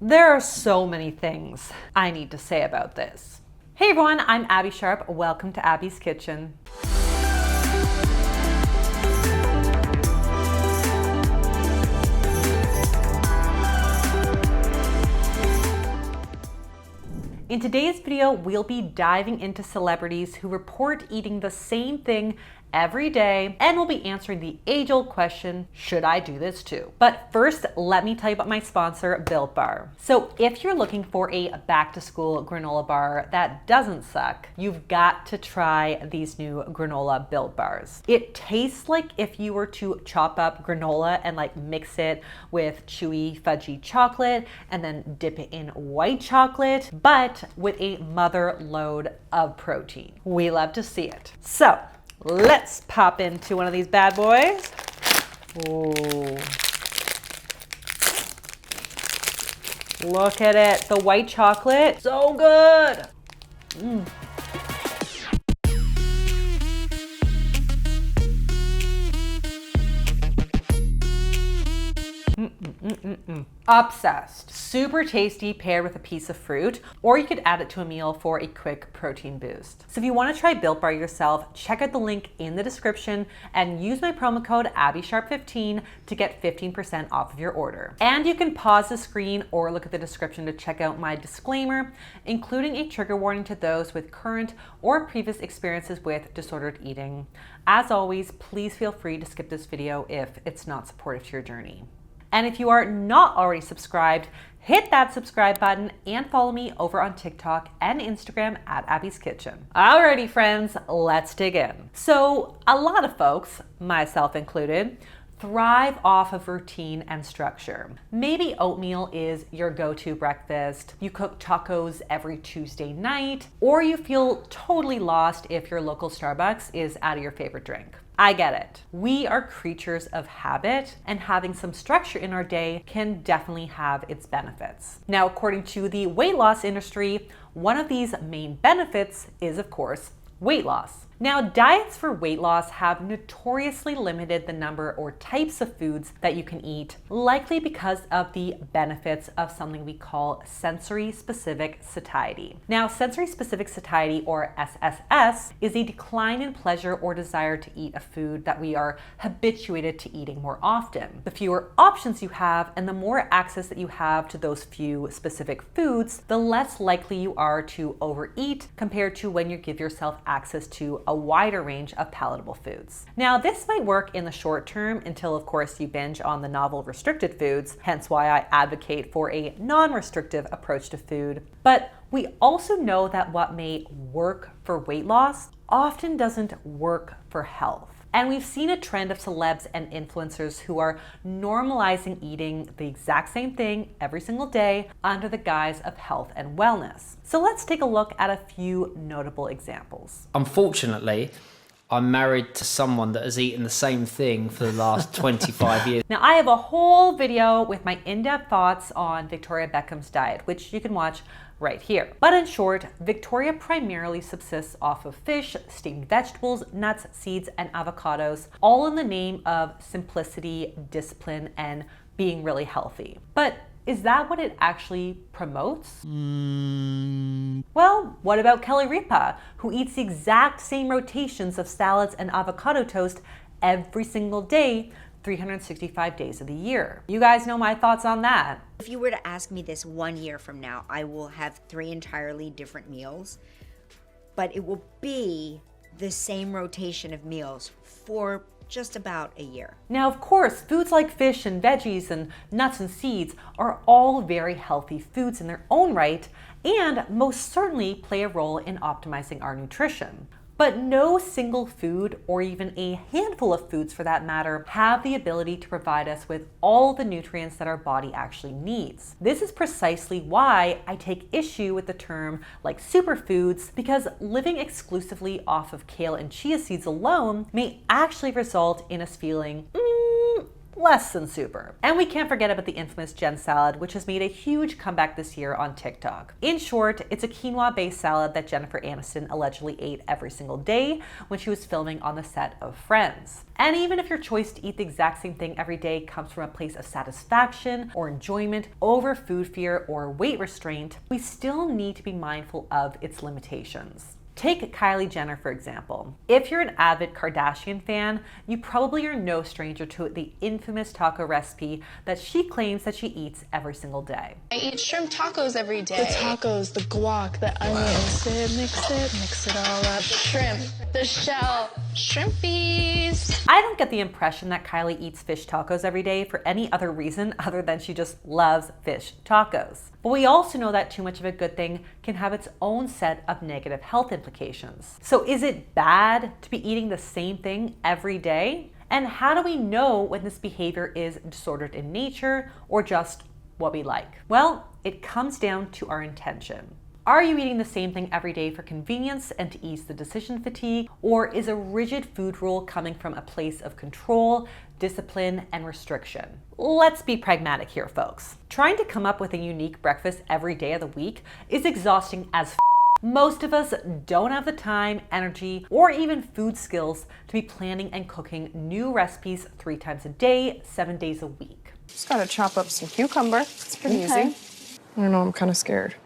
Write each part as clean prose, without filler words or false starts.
There are so many things I need to say about this. Hey everyone, I'm Abbey Sharp. Welcome to Abby's Kitchen. In today's video, we'll be diving into celebrities who report eating the same thing every day, and we'll be answering the age-old question, should I do this too? But first, let me tell you about my sponsor, Built Bar. So if you're looking for a back-to-school granola bar that doesn't suck, you've got to try these new granola Built Bars. It tastes like if you were to chop up granola and mix it with chewy, fudgy chocolate and then dip it in white chocolate, but with a mother load of protein. We love to see it. So, let's pop into one of these bad boys. Ooh. Look at it, the white chocolate, so good. Obsessed. Super tasty paired with a piece of fruit, or you could add it to a meal for a quick protein boost. So if you want to try Built Bar yourself, check out the link in the description and use my promo code AbbeySharp15 to get 15% off of your order. And you can pause the screen or look at the description to check out my disclaimer, including a trigger warning to those with current or previous experiences with disordered eating. As always, please feel free to skip this video if it's not supportive to your journey. And if you are not already subscribed, hit that subscribe button and follow me over on TikTok and Instagram at Abby's Kitchen. Alrighty friends, let's dig in. So a lot of folks, myself included, thrive off of routine and structure. Maybe oatmeal is your go-to breakfast, you cook tacos every Tuesday night, or you feel totally lost if your local Starbucks is out of your favorite drink. I get it. We are creatures of habit, and having some structure in our day can definitely have its benefits. Now, according to the weight loss industry, one of these main benefits is, of course, weight loss. Now, diets for weight loss have notoriously limited the number or types of foods that you can eat, likely because of the benefits of something we call sensory-specific satiety. Now, sensory-specific satiety, or SSS, is a decline in pleasure or desire to eat a food that we are habituated to eating more often. The fewer options you have and the more access that you have to those few specific foods, the less likely you are to overeat compared to when you give yourself access to a wider range of palatable foods. Now, this might work in the short term until, of course, you binge on the novel restricted foods, hence why I advocate for a non-restrictive approach to food. But we also know that what may work for weight loss often doesn't work for health. And we've seen a trend of celebs and influencers who are normalizing eating the exact same thing every single day under the guise of health and wellness. So let's take a look at a few notable examples. Unfortunately, I'm married to someone that has eaten the same thing for the last 25 years. Now, I have a whole video with my in-depth thoughts on Victoria Beckham's diet, which you can watch right here. But in short, Victoria primarily subsists off of fish, steamed vegetables, nuts, seeds, and avocados, all in the name of simplicity, discipline, and being really healthy. But is that what it actually promotes? Well, what about Kelly Ripa, who eats the exact same rotations of salads and avocado toast every single day, 365 days of the year? You guys know my thoughts on that. If you were to ask me this 1 year from now, I will have 3 entirely different meals, but it will be the same rotation of meals for just about a year. Now, of course, foods like fish and veggies and nuts and seeds are all very healthy foods in their own right, and most certainly play a role in optimizing our nutrition. But no single food, or even a handful of foods for that matter, have the ability to provide us with all the nutrients that our body actually needs. This is precisely why I take issue with the term like superfoods, because living exclusively off of kale and chia seeds alone may actually result in us feeling less than super. And we can't forget about the infamous Jen salad, which has made a huge comeback this year on TikTok. In short, it's a quinoa-based salad that Jennifer Aniston allegedly ate every single day when she was filming on the set of Friends. And even if your choice to eat the exact same thing every day comes from a place of satisfaction or enjoyment over food fear or weight restraint, we still need to be mindful of its limitations. Take Kylie Jenner, for example. If you're an avid Kardashian fan, you probably are no stranger to the infamous taco recipe that she claims that she eats every single day. I eat shrimp tacos every day. The tacos, the guac, the onions, mix it all up. Shrimp, the shell, shrimpies. I don't get the impression that Kylie eats fish tacos every day for any other reason other than she just loves fish tacos. But we also know that too much of a good thing can have its own set of negative health implications. So is it bad to be eating the same thing every day? And how do we know when this behavior is disordered in nature or just what we like? Well, it comes down to our intention. Are you eating the same thing every day for convenience and to ease the decision fatigue? Or is a rigid food rule coming from a place of control, discipline, and restriction? Let's be pragmatic here, folks. Trying to come up with a unique breakfast every day of the week is exhausting as Most of us don't have the time, energy, or even food skills to be planning and cooking new recipes 3 times a day, 7 days a week. Just gotta chop up some cucumber. It's pretty easy. I don't know, I'm kind of scared.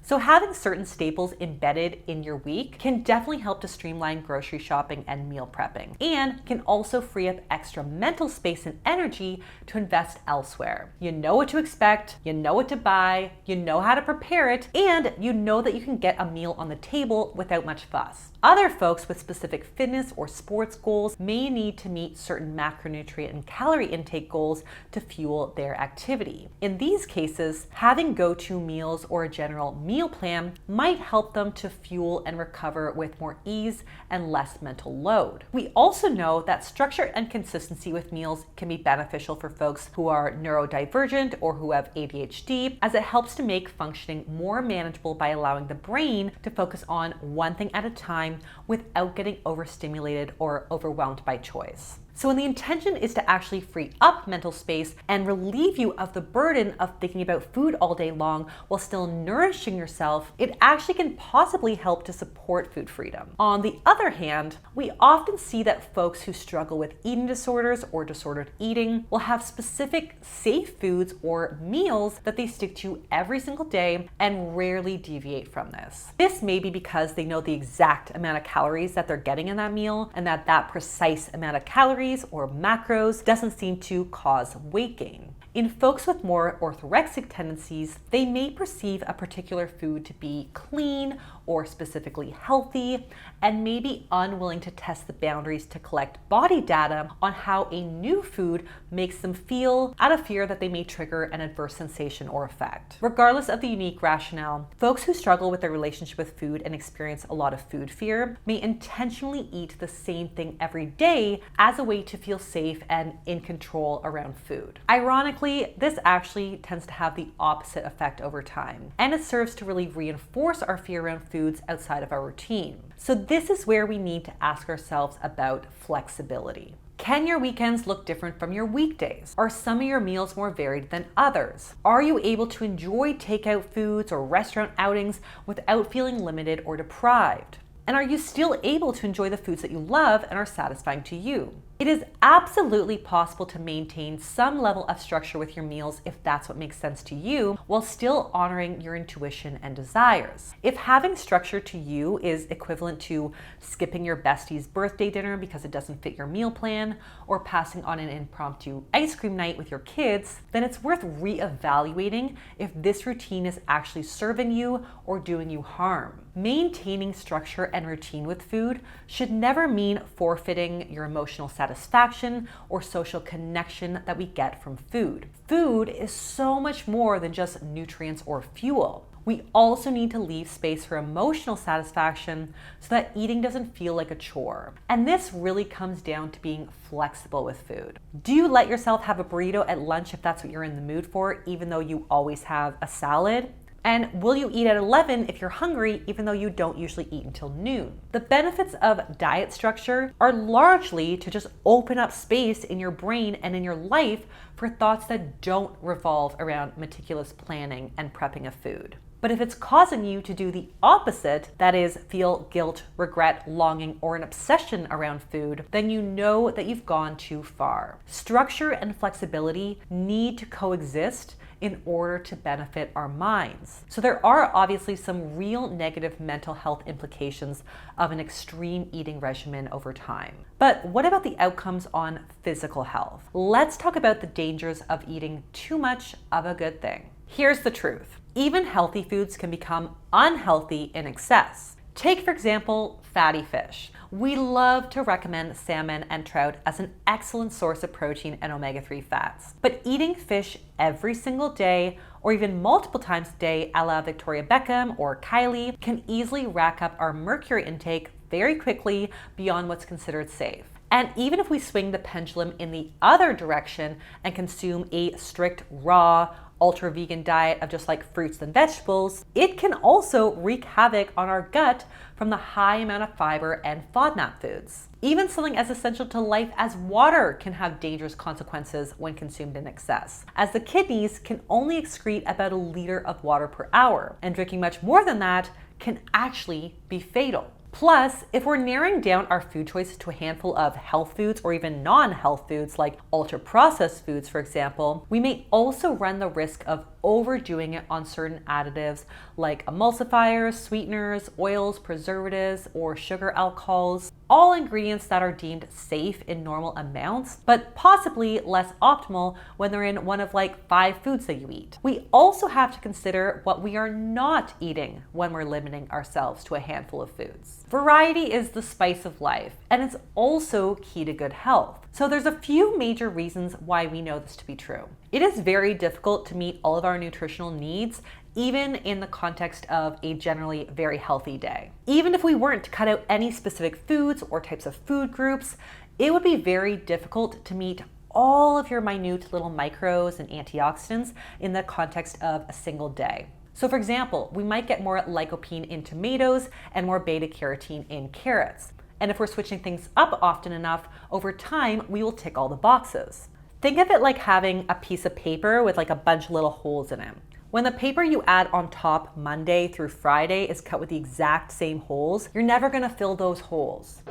So having certain staples embedded in your week can definitely help to streamline grocery shopping and meal prepping, and can also free up extra mental space and energy to invest elsewhere. You know what to expect, you know what to buy, you know how to prepare it, and you know that you can get a meal on the table without much fuss. Other folks with specific fitness or sports goals may need to meet certain macronutrient and calorie intake goals to fuel their activity. In these cases, having go-to meals or a general meal plan might help them to fuel and recover with more ease and less mental load. We also know that structure and consistency with meals can be beneficial for folks who are neurodivergent or who have ADHD, as it helps to make functioning more manageable by allowing the brain to focus on one thing at a time without getting overstimulated or overwhelmed by choice. So when the intention is to actually free up mental space and relieve you of the burden of thinking about food all day long while still nourishing yourself, it actually can possibly help to support food freedom. On the other hand, we often see that folks who struggle with eating disorders or disordered eating will have specific safe foods or meals that they stick to every single day and rarely deviate from this. This may be because they know the exact amount of calories that they're getting in that meal, and that precise amount of calories or macros doesn't seem to cause weight gain. In folks with more orthorexic tendencies, they may perceive a particular food to be clean or specifically healthy, and may be unwilling to test the boundaries to collect body data on how a new food makes them feel, out of fear that they may trigger an adverse sensation or effect. Regardless of the unique rationale, folks who struggle with their relationship with food and experience a lot of food fear may intentionally eat the same thing every day as a way to feel safe and in control around food. Ironically, this actually tends to have the opposite effect over time, and it serves to really reinforce our fear around foods outside of our routine. So this is where we need to ask ourselves about flexibility. Can your weekends look different from your weekdays? Are some of your meals more varied than others? Are you able to enjoy takeout foods or restaurant outings without feeling limited or deprived? And are you still able to enjoy the foods that you love and are satisfying to you? It is absolutely possible to maintain some level of structure with your meals if that's what makes sense to you, while still honoring your intuition and desires. If having structure to you is equivalent to skipping your bestie's birthday dinner because it doesn't fit your meal plan, or passing on an impromptu ice cream night with your kids, then it's worth reevaluating if this routine is actually serving you or doing you harm. Maintaining structure and routine with food should never mean forfeiting your emotional satisfaction or social connection that we get from food. Food is so much more than just nutrients or fuel. We also need to leave space for emotional satisfaction so that eating doesn't feel like a chore. And this really comes down to being flexible with food. Do you let yourself have a burrito at lunch if that's what you're in the mood for, even though you always have a salad? And will you eat at 11 if you're hungry, even though you don't usually eat until noon? The benefits of diet structure are largely to just open up space in your brain and in your life for thoughts that don't revolve around meticulous planning and prepping of food. But if it's causing you to do the opposite, that is, feel guilt, regret, longing, or an obsession around food, then you know that you've gone too far. Structure and flexibility need to coexist in order to benefit our minds. So there are obviously some real negative mental health implications of an extreme eating regimen over time. But what about the outcomes on physical health? Let's talk about the dangers of eating too much of a good thing. Here's the truth. Even healthy foods can become unhealthy in excess. Take, for example, fatty fish. We love to recommend salmon and trout as an excellent source of protein and omega-3 fats. But eating fish every single day, or even multiple times a day, a la Victoria Beckham or Kylie, can easily rack up our mercury intake very quickly beyond what's considered safe. And even if we swing the pendulum in the other direction and consume a strict raw, ultra vegan diet of just like fruits and vegetables, it can also wreak havoc on our gut from the high amount of fiber and FODMAP foods. Even something as essential to life as water can have dangerous consequences when consumed in excess, as the kidneys can only excrete about 1 liter of water per hour, and drinking much more than that can actually be fatal. Plus, if we're narrowing down our food choices to a handful of health foods or even non-health foods like ultra-processed foods, for example, we may also run the risk of overdoing it on certain additives like emulsifiers, sweeteners, oils, preservatives, or sugar alcohols, all ingredients that are deemed safe in normal amounts, but possibly less optimal when they're in one of like 5 foods that you eat. We also have to consider what we are not eating when we're limiting ourselves to a handful of foods. Variety is the spice of life, and it's also key to good health. So there's a few major reasons why we know this to be true. It is very difficult to meet all of our nutritional needs, even in the context of a generally very healthy day. Even if we weren't to cut out any specific foods or types of food groups, it would be very difficult to meet all of your minute little micros and antioxidants in the context of a single day. So for example, we might get more lycopene in tomatoes and more beta carotene in carrots. And if we're switching things up often enough, over time, we will tick all the boxes. Think of it like having a piece of paper with like a bunch of little holes in it. When the paper you add on top Monday through Friday is cut with the exact same holes, you're never gonna fill those holes.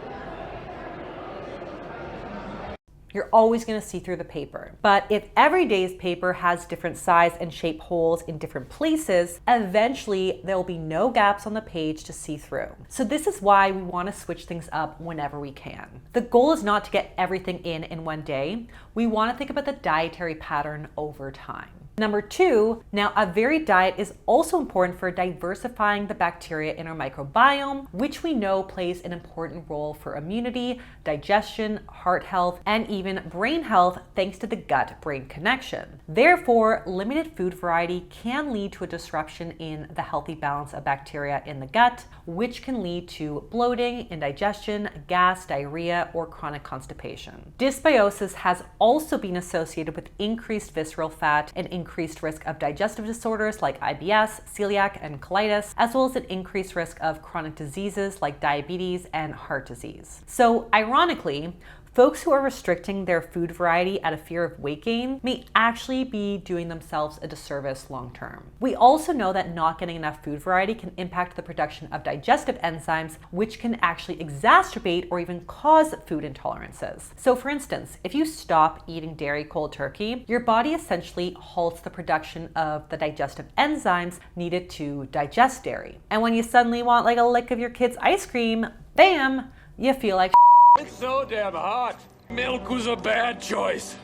You're always gonna see through the paper. But if every day's paper has different size and shape holes in different places, eventually there will be no gaps on the page to see through. So this is why we wanna switch things up whenever we can. The goal is not to get everything in one day. We wanna think about the dietary pattern over time. Number 2, now a varied diet is also important for diversifying the bacteria in our microbiome, which we know plays an important role for immunity, digestion, heart health, and even brain health thanks to the gut-brain connection. Therefore, limited food variety can lead to a disruption in the healthy balance of bacteria in the gut, which can lead to bloating, indigestion, gas, diarrhea, or chronic constipation. Dysbiosis has also been associated with increased visceral fat and increased risk of digestive disorders like IBS, celiac, and colitis, as well as an increased risk of chronic diseases like diabetes and heart disease. So ironically, folks who are restricting their food variety out of fear of weight gain may actually be doing themselves a disservice long term. We also know that not getting enough food variety can impact the production of digestive enzymes, which can actually exacerbate or even cause food intolerances. So for instance, if you stop eating dairy cold turkey, your body essentially halts the production of the digestive enzymes needed to digest dairy. And when you suddenly want like a lick of your kid's ice cream, bam, you feel like it's so damn hot. Milk was a bad choice.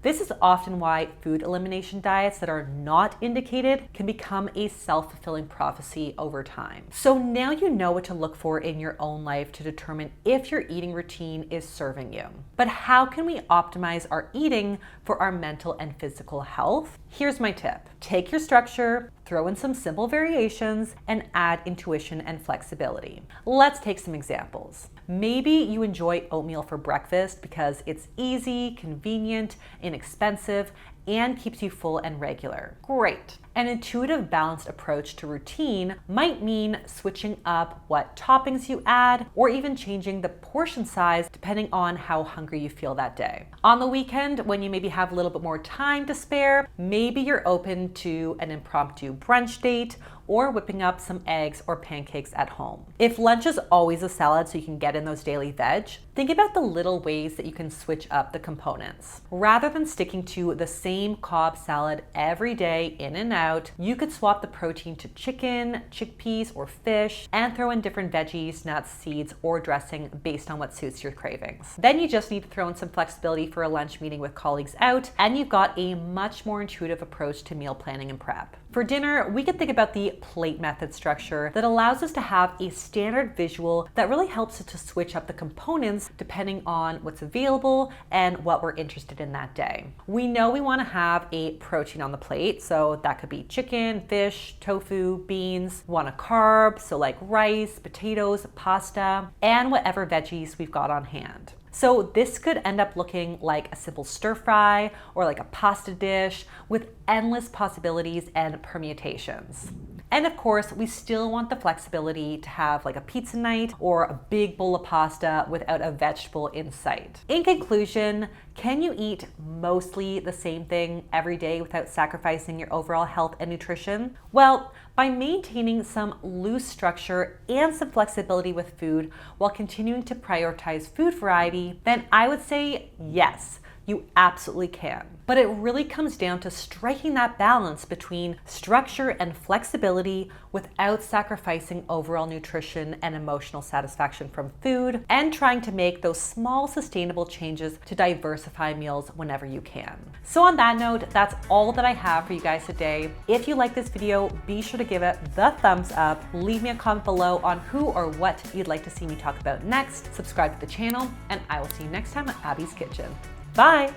This is often why food elimination diets that are not indicated can become a self-fulfilling prophecy over time. So now you know what to look for in your own life to determine if your eating routine is serving you. But how can we optimize our eating for our mental and physical health? Here's my tip. Take your structure, throw in some simple variations, and add intuition and flexibility. Let's take some examples. Maybe you enjoy oatmeal for breakfast because it's easy, convenient, inexpensive, and keeps you full and regular. Great. An intuitive, balanced approach to routine might mean switching up what toppings you add, or even changing the portion size depending on how hungry you feel that day. On the weekend, when you maybe have a little bit more time to spare, maybe you're open to an impromptu brunch date or whipping up some eggs or pancakes at home. If lunch is always a salad so you can get in those daily veg, think about the little ways that you can switch up the components. Rather than sticking to the same Cobb salad every day in and out, you could swap the protein to chicken, chickpeas, or fish, and throw in different veggies, nuts, seeds, or dressing based on what suits your cravings. Then you just need to throw in some flexibility for a lunch meeting with colleagues out, and you've got a much more intuitive approach to meal planning and prep. For dinner, we could think about the plate method structure that allows us to have a standard visual that really helps us to switch up the components depending on what's available and what we're interested in that day. We know we want to have a protein on the plate, so that could be chicken, fish, tofu, beans. We want a carb, so like rice, potatoes, pasta, and whatever veggies we've got on hand. So this could end up looking like a simple stir fry or like a pasta dish with endless possibilities and permutations. And of course, we still want the flexibility to have like a pizza night or a big bowl of pasta without a vegetable in sight. In conclusion, can you eat mostly the same thing every day without sacrificing your overall health and nutrition? Well, by maintaining some loose structure and some flexibility with food while continuing to prioritize food variety, then I would say yes, you absolutely can. But it really comes down to striking that balance between structure and flexibility without sacrificing overall nutrition and emotional satisfaction from food, and trying to make those small sustainable changes to diversify meals whenever you can. So on that note, that's all that I have for you guys today. If you like this video, be sure to give it the thumbs up, leave me a comment below on who or what you'd like to see me talk about next, subscribe to the channel, and I will see you next time at Abby's Kitchen. Bye!